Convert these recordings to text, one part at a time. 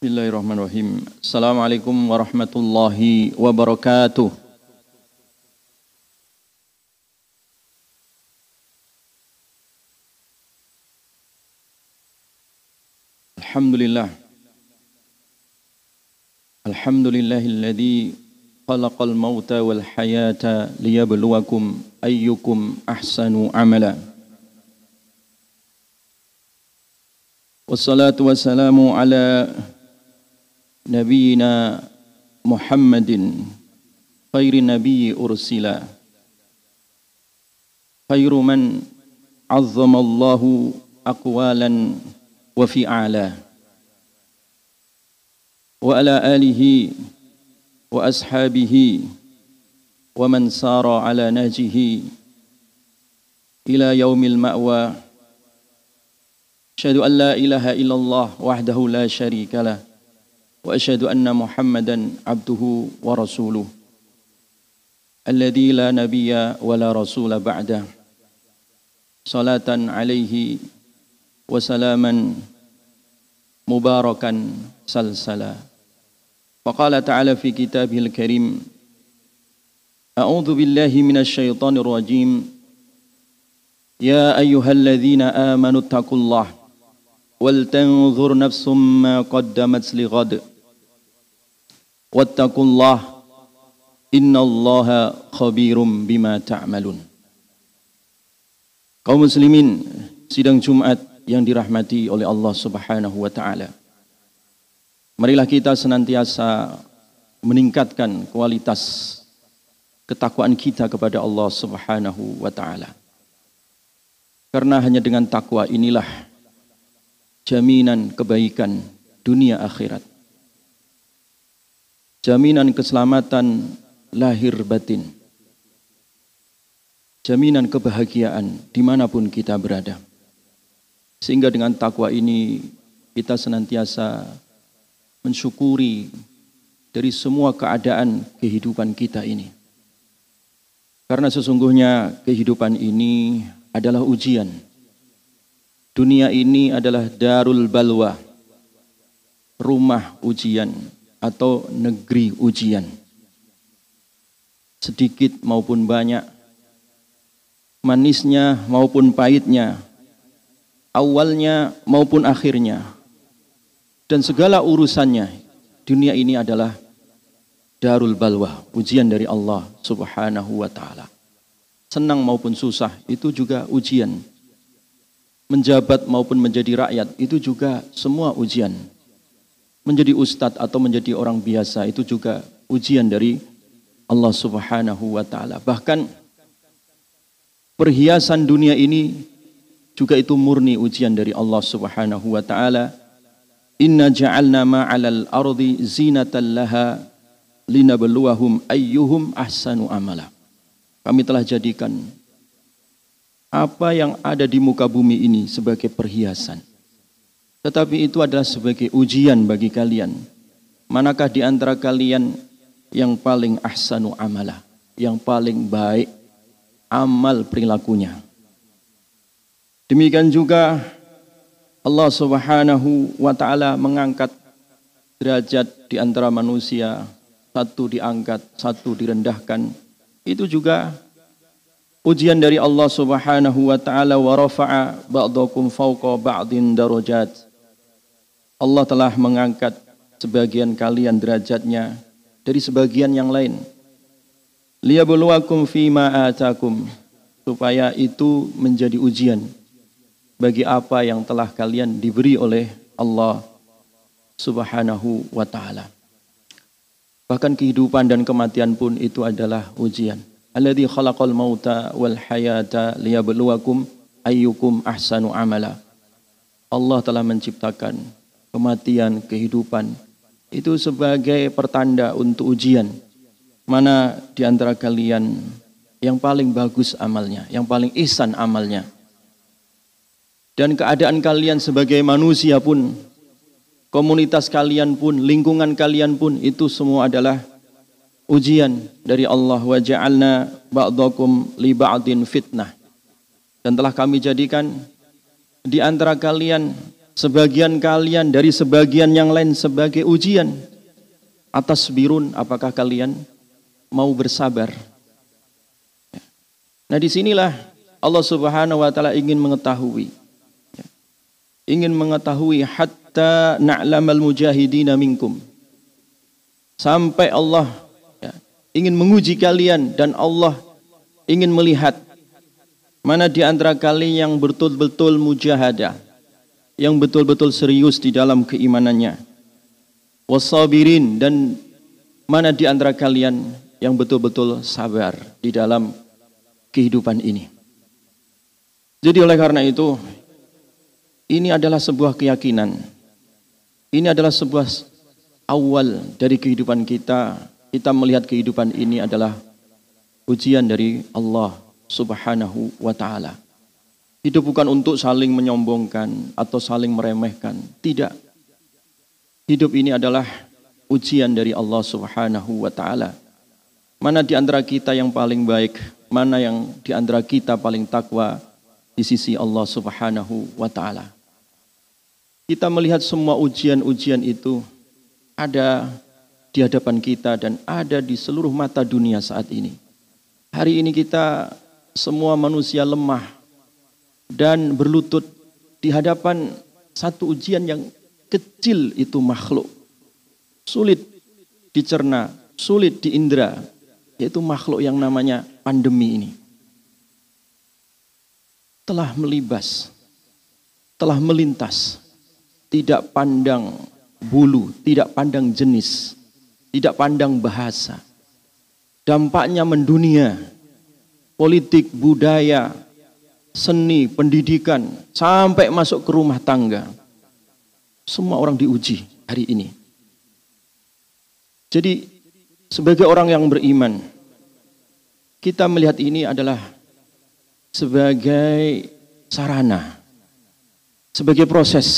Bismillahirrahmanirrahim. Assalamualaikum warahmatullahi wabarakatuh. Alhamdulillah. Alhamdulillahilladzi khalaqal mauta wal hayata liyabluwakum ayyukum ahsanu amala. Wassalatu wassalamu ala Nabiina Muhammadin khairin nabiyyi ursila khairu man azzamallahu aqwalan wa fi'ala wa ala alihi wa ashabihi wa man sara ala najihi ila yaumil ma'wa. Asyhadu an la ilaha illallah wahdahu la syarika lah wa asyhadu anna Muhammadan abduhu wa rasuluh alladzi la nabiyya wa la rasula ba'da. Salatan alaihi wa salaman mubarakan salsala. Faqala ta'ala fi kitabihil karim, a'udzu billahi minasy syaithanir rajim. Ya ayyuhalladzina amanu taqullaha wal tanzur nafsum ma qaddamat lighad wattaqullaha innallaha khabirum bima ta'malun. Kaum muslimin sidang Jumat yang dirahmati oleh Allah Subhanahu wa taala. Marilah kita senantiasa meningkatkan kualitas ketakwaan kita kepada Allah Subhanahu wa taala. Karena hanya dengan takwa inilah jaminan kebaikan dunia akhirat. Jaminan keselamatan lahir batin. Jaminan kebahagiaan dimanapun kita berada. Sehingga dengan takwa ini kita senantiasa mensyukuri dari semua keadaan kehidupan kita ini. Karena sesungguhnya kehidupan ini adalah ujian. Dunia ini adalah darul balwa, rumah ujian atau negeri ujian. Sedikit maupun banyak, manisnya maupun pahitnya, awalnya maupun akhirnya, dan segala urusannya, dunia ini adalah darul balwa, ujian dari Allah Subhanahu wa ta'ala. Senang maupun susah, itu juga ujian. Menjabat maupun menjadi rakyat, itu juga semua ujian. Menjadi ustadz atau menjadi orang biasa, itu juga ujian dari Allah Subhanahu wa ta'ala. Bahkan perhiasan dunia ini juga itu murni ujian dari Allah Subhanahu wa ta'ala. Inna ja'alna ma'alal ardi zinatan laha linabluwahum ayyuhum ahsanu amala. Kami telah jadikan apa yang ada di muka bumi ini sebagai perhiasan. Tetapi itu adalah sebagai ujian bagi kalian. Manakah di antara kalian yang paling ahsanu amala, yang paling baik amal perilakunya. Demikian juga Allah Subhanahu wa ta'ala mengangkat derajat di antara manusia. Satu diangkat, satu direndahkan. Itu juga ujian dari Allah Subhanahu wa ta'ala. Wa rafa'a ba'dakum fawqa ba'din darajat. Allah telah mengangkat sebagian kalian derajatnya dari sebagian yang lain. Liyabluwakum fima atakum, supaya itu menjadi ujian bagi apa yang telah kalian diberi oleh Allah Subhanahu wa ta'ala. Bahkan kehidupan dan kematian pun itu adalah ujian. Alladzi khalaqal mauta wal hayata liyabluwakum ayyukum ahsanu amala. Allah telah menciptakan kematian, kehidupan itu sebagai pertanda untuk ujian. Mana di antara kalian yang paling bagus amalnya, yang paling ihsan amalnya. Dan keadaan kalian sebagai manusia pun, komunitas kalian pun, lingkungan kalian pun, itu semua adalah ujian dari Allah. Wa ja'alna ba'dakum li ba'din fitnah. Dan telah kami jadikan di antara kalian sebagian kalian dari sebagian yang lain sebagai ujian. Atas birun, apakah kalian mau bersabar? Nah, disinilah Allah Subhanahu wa taala ingin mengetahui. Ingin mengetahui hatta na'lamal mujahidina minkum. Sampai Allah ingin menguji kalian dan Allah ingin melihat mana di antara kalian yang betul-betul mujahadah, yang betul-betul serius di dalam keimanannya. Wasabirin, dan mana di antara kalian yang betul-betul sabar di dalam kehidupan ini. Jadi oleh karena itu, ini adalah sebuah keyakinan. Ini adalah sebuah awal dari kehidupan kita. Kita melihat kehidupan ini adalah ujian dari Allah Subhanahu wa ta'ala. Hidup bukan untuk saling menyombongkan atau saling meremehkan. Tidak. Hidup ini adalah ujian dari Allah Subhanahu wa ta'ala. Mana di antara kita yang paling baik, mana yang di antara kita paling takwa di sisi Allah Subhanahu wa ta'ala. Kita melihat semua ujian-ujian itu ada di hadapan kita dan ada di seluruh mata dunia saat ini. Hari ini kita semua manusia lemah dan berlutut di hadapan satu ujian yang kecil, itu makhluk. Sulit dicerna, sulit diindra, yaitu makhluk yang namanya pandemi ini. Telah melibas, telah melintas, tidak pandang bulu, tidak pandang jenis, tidak pandang bahasa. Dampaknya mendunia, politik, budaya, seni, pendidikan, sampai masuk ke rumah tangga. Semua orang diuji hari ini. Jadi sebagai orang yang beriman, kita melihat ini adalah sebagai sarana, sebagai proses.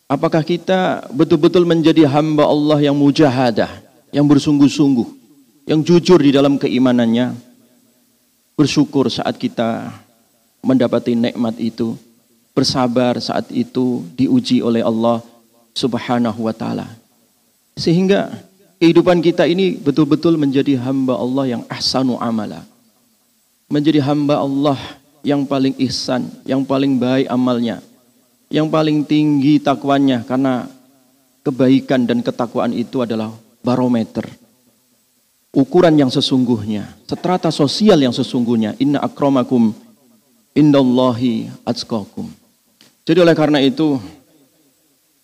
Apakah kita betul-betul menjadi hamba Allah yang mujahadah, yang bersungguh-sungguh, yang jujur di dalam keimanannya, bersyukur saat kita mendapati nikmat itu, bersabar saat itu diuji oleh Allah Subhanahu wa ta'ala. Sehingga kehidupan kita ini betul-betul menjadi hamba Allah yang ahsanu amala. Menjadi hamba Allah yang paling ihsan, yang paling baik amalnya, yang paling tinggi takwanya, karena kebaikan dan ketakwaan itu adalah barometer. Ukuran yang sesungguhnya, strata sosial yang sesungguhnya. Inna akramakum indallahi atqakum. Jadi oleh karena itu,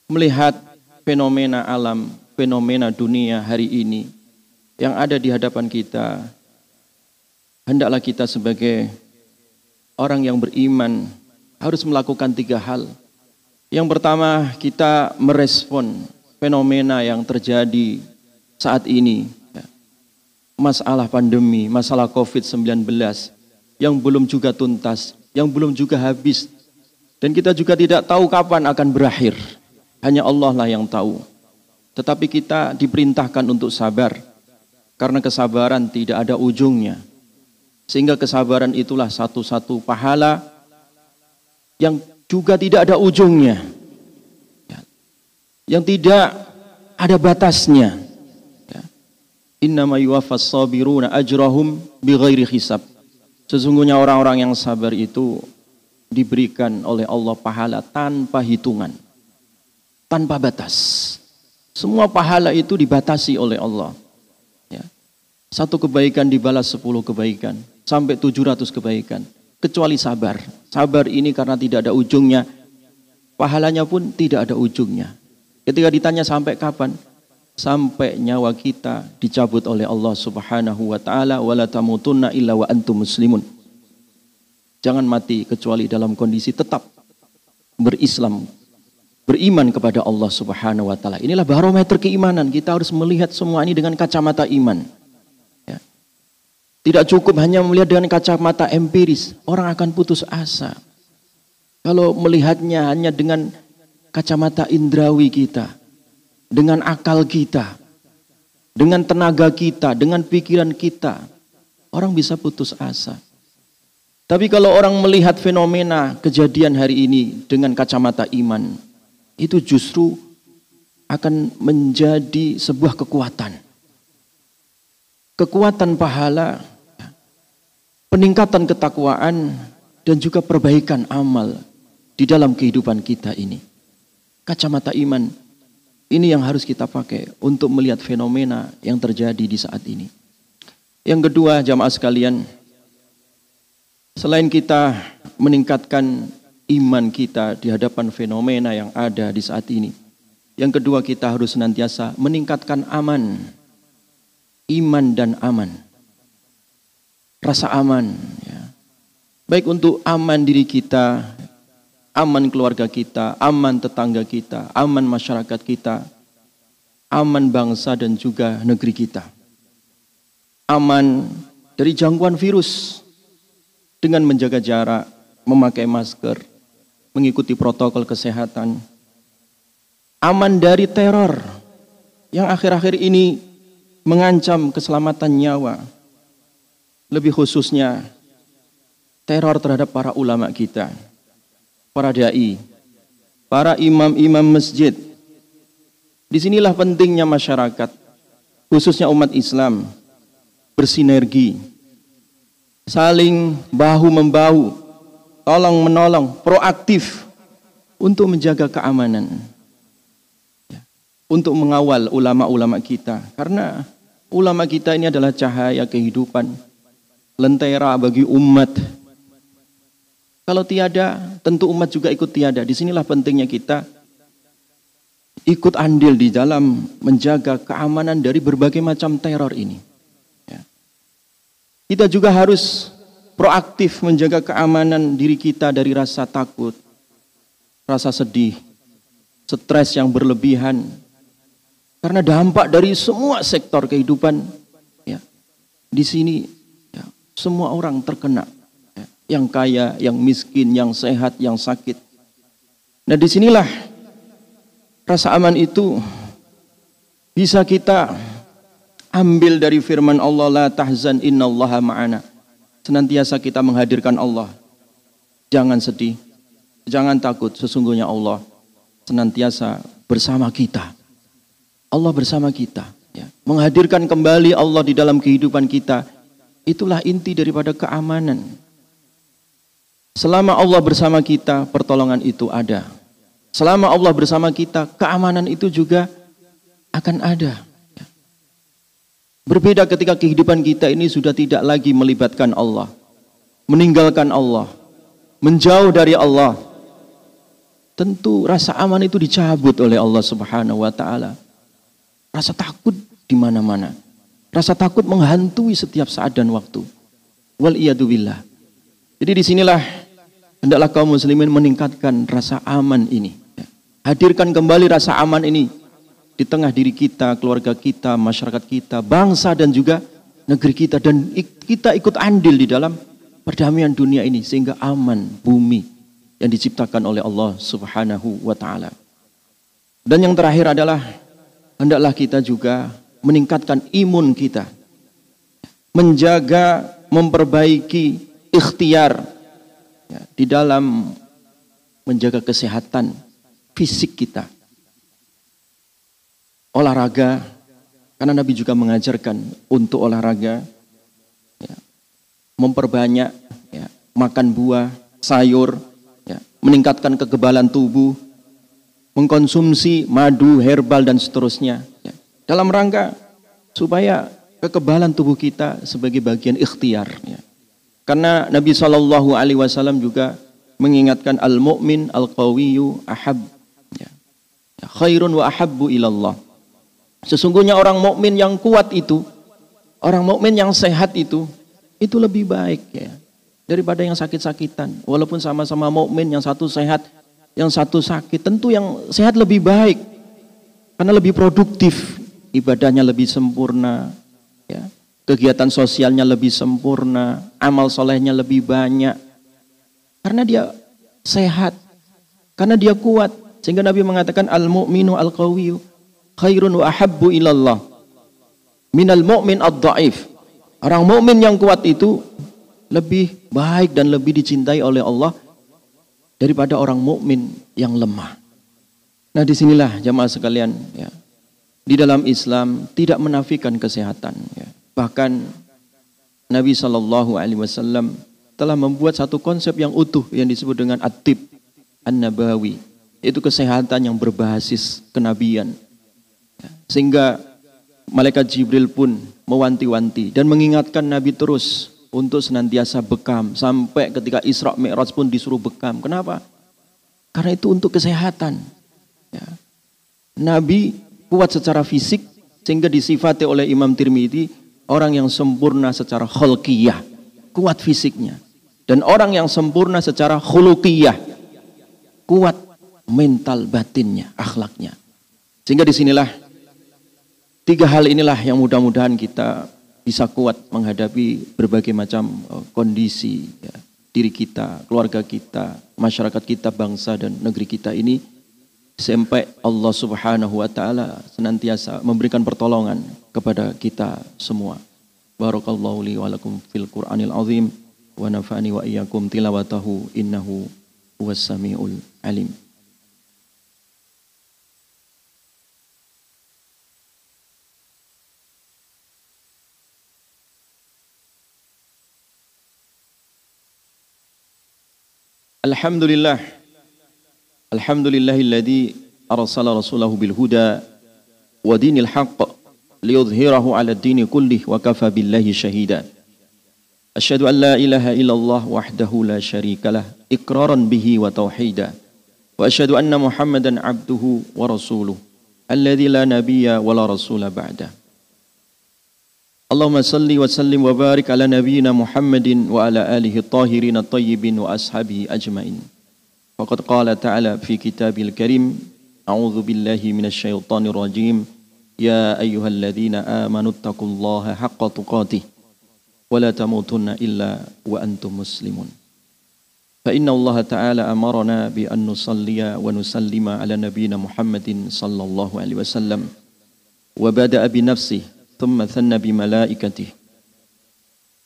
melihat fenomena alam, fenomena dunia hari ini yang ada di hadapan kita, hendaklah kita sebagai orang yang beriman harus melakukan 3 hal. Yang pertama, kita merespon fenomena yang terjadi saat ini. Masalah pandemi, masalah COVID-19 yang belum juga tuntas, yang belum juga habis. Dan kita juga tidak tahu kapan akan berakhir. Hanya Allah lah yang tahu. Tetapi kita diperintahkan untuk sabar. Karena kesabaran tidak ada ujungnya. Sehingga kesabaran itulah satu-satu pahala yang juga tidak ada ujungnya. Yang tidak ada batasnya. Innama yuwaffas sabiruna ajrahum bighairi hisab. Sesungguhnya orang-orang yang sabar itu diberikan oleh Allah pahala tanpa hitungan, tanpa batas. Semua pahala itu dibatasi oleh Allah. Ya. 1 kebaikan dibalas 10 kebaikan, sampai 700 kebaikan. Kecuali sabar. Sabar ini karena tidak ada ujungnya, pahalanya pun tidak ada ujungnya. Ketika ditanya sampai kapan? Sampai nyawa kita dicabut oleh Allah Subhanahu wa ta'ala. Wala tamutunna illa wa antum muslimun. Jangan mati kecuali dalam kondisi tetap berislam, beriman kepada Allah Subhanahu wa ta'ala. Inilah barometer keimanan. Kita harus melihat semua ini dengan kacamata iman. Ya. Tidak cukup hanya melihat dengan kacamata empiris. Orang akan putus asa kalau melihatnya hanya dengan kacamata indrawi kita, dengan akal kita, dengan tenaga kita, dengan pikiran kita. Orang bisa putus asa. Tapi kalau orang melihat fenomena kejadian hari ini dengan kacamata iman, itu justru akan menjadi sebuah kekuatan. Kekuatan pahala, peningkatan ketakwaan, dan juga perbaikan amal di dalam kehidupan kita ini. Kacamata iman ini yang harus kita pakai untuk melihat fenomena yang terjadi di saat ini. Yang kedua, jamaah sekalian, selain kita meningkatkan iman kita di hadapan fenomena yang ada di saat ini, yang kedua kita harus senantiasa meningkatkan aman. Iman dan aman. Rasa aman. Ya. Baik untuk aman diri kita, aman keluarga kita, aman tetangga kita, aman masyarakat kita, aman bangsa dan juga negeri kita. Aman dari jangkauan virus dengan menjaga jarak, memakai masker, mengikuti protokol kesehatan. Aman dari teror yang akhir-akhir ini mengancam keselamatan nyawa. Lebih khususnya teror terhadap para ulama kita, para dai, para imam-imam masjid. Disinilah pentingnya masyarakat, khususnya umat Islam, bersinergi, saling bahu-membahu, tolong-menolong, proaktif untuk menjaga keamanan, untuk mengawal ulama-ulama kita. Karena ulama kita ini adalah cahaya kehidupan, lentera bagi umat. Kalau tiada, tentu umat juga ikut tiada. Disinilah pentingnya kita ikut andil di dalam menjaga keamanan dari berbagai macam teror ini. Ya. Kita juga harus proaktif menjaga keamanan diri kita dari rasa takut, rasa sedih, stres yang berlebihan. Karena dampak dari semua sektor kehidupan, ya, di sini ya, semua orang terkena, ya, yang kaya, yang miskin, yang sehat, yang sakit. Nah, disinilah rasa aman itu bisa kita ambil dari firman Allah, la tahzan innallaha ma'ana. Senantiasa kita menghadirkan Allah. Jangan sedih, jangan takut, sesungguhnya Allah senantiasa bersama kita. Allah bersama kita, ya. Menghadirkan kembali Allah di dalam kehidupan kita, itulah inti daripada keamanan. Selama Allah bersama kita, pertolongan itu ada. Selama Allah bersama kita, keamanan itu juga akan ada. Ya. Berbeda ketika kehidupan kita ini sudah tidak lagi melibatkan Allah, meninggalkan Allah, menjauh dari Allah. Tentu rasa aman itu dicabut oleh Allah Subhanahu wa taala. Rasa takut di mana-mana. Rasa takut menghantui setiap saat dan waktu. Wal iyadu billah. Jadi disinilah hendaklah kaum muslimin meningkatkan rasa aman ini. Hadirkan kembali rasa aman ini di tengah diri kita, keluarga kita, masyarakat kita, bangsa dan juga negeri kita. Dan kita ikut andil di dalam perdamaian dunia ini sehingga aman bumi yang diciptakan oleh Allah Subhanahu wa taala. Dan yang terakhir adalah hendaklah kita juga meningkatkan imun kita. Menjaga, memperbaiki ikhtiar ya, di dalam menjaga kesehatan fisik kita. Olahraga, karena Nabi juga mengajarkan untuk olahraga. Ya, memperbanyak, ya, makan buah, sayur, ya, meningkatkan kekebalan tubuh, mengkonsumsi madu, herbal dan seterusnya, ya, dalam rangka supaya kekebalan tubuh kita sebagai bagian ikhtiar. Ya. Karena Nabi SAW juga mengingatkan al-mu'min al-qawiyyu ahab, ya, khairun wa ahabbu ilallah. Sesungguhnya orang mukmin yang kuat itu, orang mukmin yang sehat itu lebih baik, ya, daripada yang sakit-sakitan. Walaupun sama-sama mukmin, yang satu sehat, yang satu sakit, tentu yang sehat lebih baik karena lebih produktif, ibadahnya lebih sempurna, ya, kegiatan sosialnya lebih sempurna, amal solehnya lebih banyak karena dia sehat, karena dia kuat. Sehingga Nabi mengatakan al-mu'minu al-qawiyyu khairun wa ahabbu ilallah minal mu'min ad-dha'if. Orang mukmin yang kuat itu lebih baik dan lebih dicintai oleh Allah daripada orang mukmin yang lemah. Nah, disinilah jamaah sekalian, ya, di dalam Islam tidak menafikan kesehatan. Ya. Bahkan Nabi SAW telah membuat satu konsep yang utuh yang disebut dengan at-tib an-nabawi, yaitu kesehatan yang berbasis kenabian. Ya. Sehingga malaikat Jibril pun mewanti-wanti dan mengingatkan Nabi terus untuk senantiasa bekam. Sampai ketika Isra Mi'raj pun disuruh bekam. Kenapa? Karena itu untuk kesehatan. Ya. Nabi kuat secara fisik sehingga disifati oleh Imam Tirmidzi orang yang sempurna secara khalqiyah, kuat fisiknya. Dan orang yang sempurna secara khuluqiyah, kuat mental batinnya, akhlaknya. Sehingga disinilah tiga hal inilah yang mudah-mudahan kita bisa kuat menghadapi berbagai macam kondisi, ya, diri kita, keluarga kita, masyarakat kita, bangsa dan negeri kita ini, sampai Allah Subhanahu wa taala senantiasa memberikan pertolongan kepada kita semua. Barakallahu li wa lakum fil Qur'anil azim wa nafa'ani wa iyyakum tilawatahu innahu huwas samiul alim. Alhamdulillah. Alhamdulillahilladzi arsala rasulahu bil huda wa dinil haqq liyudhhirahu 'ala ad-dini kullih wa kafa billahi shahida. Asyhadu an la ilaha illallah wahdahu la syarikalah iqraran bihi wa tauhida. Wa asyhadu anna Muhammadan 'abduhu wa rasuluh alladzi la nabiyya wa la rasula ba'da. Allahumma salli wa sallim wa barik ala nabiyyina Muhammadin wa ala alihi at-tahirin at-tayyibin wa ashabihi ajmain. Faqad qala ta'ala fi kitabil karim, a'udzu billahi minasy syaithanir rajim, ya ayyuhalladzina amanu taqullaha haqqa tuqatih wa la tamutunna illa wa antum muslimun. Fa inna Allah ta'ala amarna bi an nusalliya wa nusallima ala nabiyyina Muhammadin sallallahu alaihi wasallam wa bada'a bi nafsihi ثم ثنى بملائكته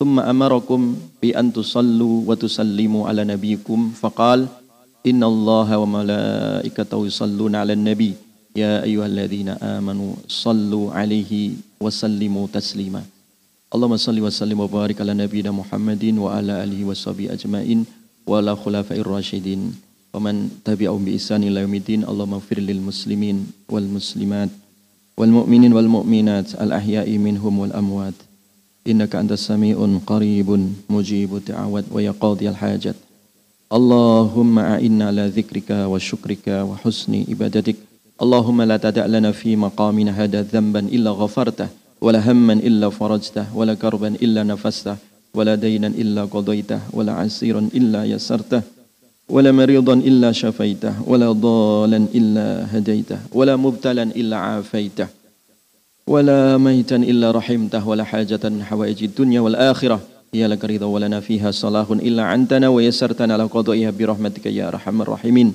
ثم أمركم بأن تصلوا وتسلموا على نبيكم فقال إن الله وملائكته يصلون على النبي يا أيها الذين آمنوا صلوا عليه وسلموا تسليما اللهم صل وسلم وبارك على نبينا محمد وعلى آله وصحبه أجمعين وعلى خلفاء الراشدين ومن تبعهم بإحسان إلى يوم الدين اللهم اغفر للمسلمين والمسلمات والمؤمنين والمؤمنات الأحياء منهم والأموات إنك أنت السميع قريب مجيب الدعوات ويقاضي الحاجات اللهم أعنا على ذكرك وشكرك وحسن عبادتك اللهم لا تدع لنا في مقامنا هذا ذنبا إلا غفرته ولا هما إلا فرجته ولا كربا إلا نفسته ولا دينا إلا قضيته ولا عسيرا إلا يسرته ولا مريضا إلا شفيته ولا ضالا إلا هديته ولا مبتلا إلا عافيته ولا ميتا إلا رحمته ولا حاجة من حوائج الدنيا والآخرة هي لك رضا ولنا فيها صلاح إلا عنتنا ويسرتنا على قضائها برحمتك يا أرحم الراحمين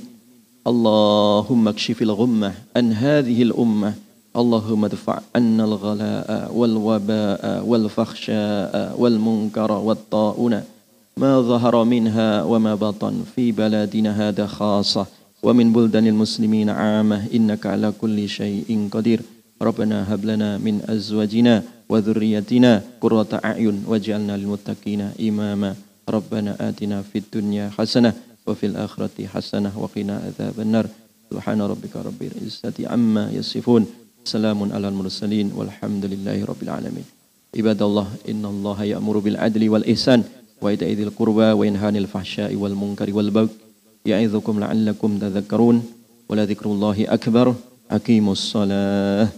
اللهم اكشف الغمة عن هذه الأمة اللهم ادفع عنا الغلاء والوباء والفحشاء والمنكر والطاعون ما ظهر منها وما بطن في بلدنا هذا خاصة ومن بلدان المسلمين عامة إنك على كل شيء قدير ربنا هب لنا من أزواجنا وذريتنا قرة أعين واجعلنا للمتقين إماما ربنا آتنا في الدنيا حسنة وفي الآخرة حسنة وقنا عذاب النار سبحان ربك رب العزة عما يصفون سلام على المرسلين والحمد لله رب العالمين عباد الله إن الله يأمر بالعدل والإحسان وإيتاء ذي القربى وينهى عن الفحشاء والمنكر والبغي يعظكم لعلكم تذكرون ولذكر الله أكبر أقيموا الصلاة